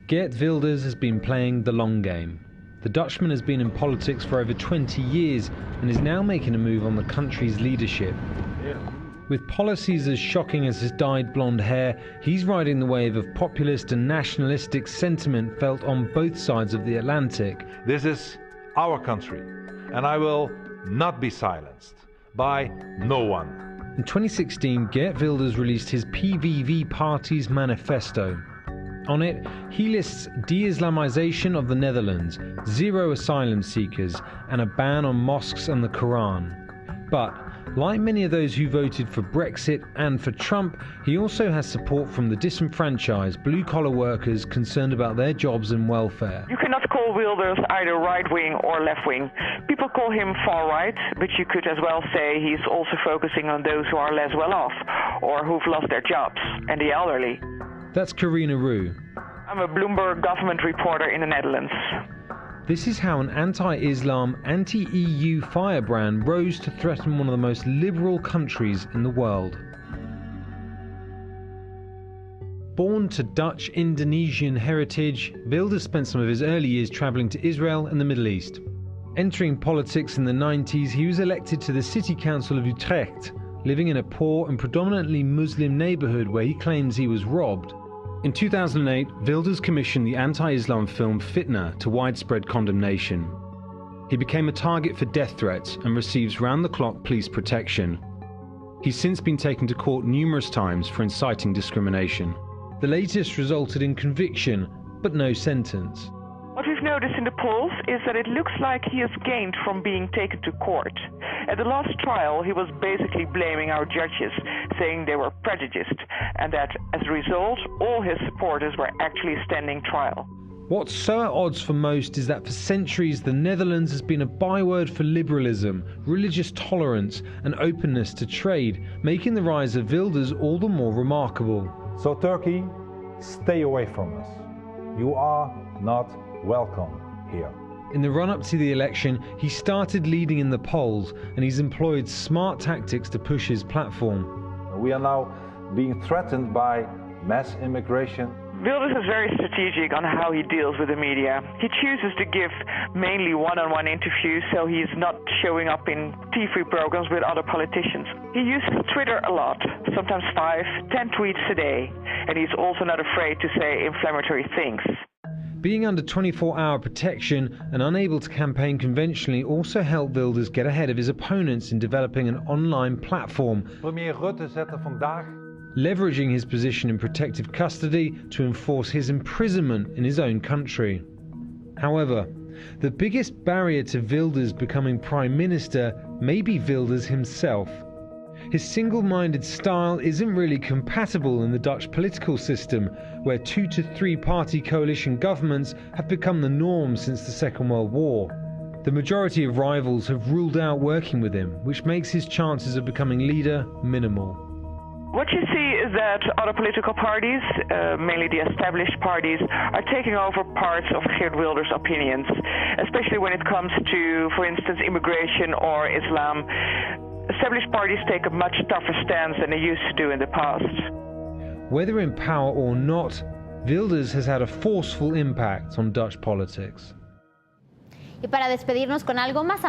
Geert Wilders has been playing the long game. The Dutchman has been in politics for over 20 years and is now making a move on the country's leadership. With policies as shocking as his dyed blonde hair, he's riding the wave of populist and nationalistic sentiment felt on both sides of the Atlantic. This is our country, and I will not be silenced by no one. In 2016, Geert Wilders released his PVV party's manifesto. On it, he lists de-Islamization of the Netherlands, zero asylum seekers, and a ban on mosques and the Quran. But, like many of those who voted for Brexit and for Trump, he also has support from the disenfranchised blue-collar workers concerned about their jobs and welfare. You cannot call Wilders either right-wing or left-wing. People call him far-right, but you could as well say he's also focusing on those who are less well-off or who've lost their jobs, and the elderly. That's Karina Roux. I'm a Bloomberg government reporter in the Netherlands. This is how an anti-Islam, anti-EU firebrand rose to threaten one of the most liberal countries in the world. Born to Dutch Indonesian heritage, Wilders spent some of his early years travelling to Israel and the Middle East. Entering politics in the 90s, he was elected to the City Council of Utrecht, living in a poor and predominantly Muslim neighbourhood where he claims he was robbed. In 2008, Wilders commissioned the anti-Islam film Fitna to widespread condemnation. He became a target for death threats and receives round-the-clock police protection. He's since been taken to court numerous times for inciting discrimination. The latest resulted in conviction, but no sentence. What we've noticed in the polls is that it looks like he has gained from being taken to court. At the last trial, he was basically blaming our judges, saying they were prejudiced, and that as a result, all his supporters were actually standing trial. What's so at odds for most is that for centuries the Netherlands has been a byword for liberalism, religious tolerance and openness to trade, making the rise of Wilders all the more remarkable. So Turkey, stay away from us. You are not welcome here. In the run-up to the election, he started leading in the polls and he's employed smart tactics to push his platform. We are now being threatened by mass immigration. Wilders is very strategic on how he deals with the media. He chooses to give mainly one-on-one interviews, so he's not showing up in TV programs with other politicians. He uses Twitter a lot, sometimes 5, 10 tweets a day, and he's also not afraid to say inflammatory things. Being under 24-hour protection and unable to campaign conventionally also helped Wilders get ahead of his opponents in developing an online platform, Premier Rutte zette vandaag leveraging his position in protective custody to enforce his imprisonment in his own country. However, the biggest barrier to Wilders becoming Prime Minister may be Wilders himself. His single-minded style isn't really compatible in the Dutch political system, where 2 to 3 party coalition governments have become the norm since the Second World War. The majority of rivals have ruled out working with him, which makes his chances of becoming leader minimal. What you see is that other political parties, mainly the established parties, are taking over parts of Geert Wilders' opinions, especially when it comes to, for instance, immigration or Islam. Established parties take a much tougher stance than they used to do in the past. Whether in power or not, Wilders has had a forceful impact on Dutch politics. Y para despedirnos con algo más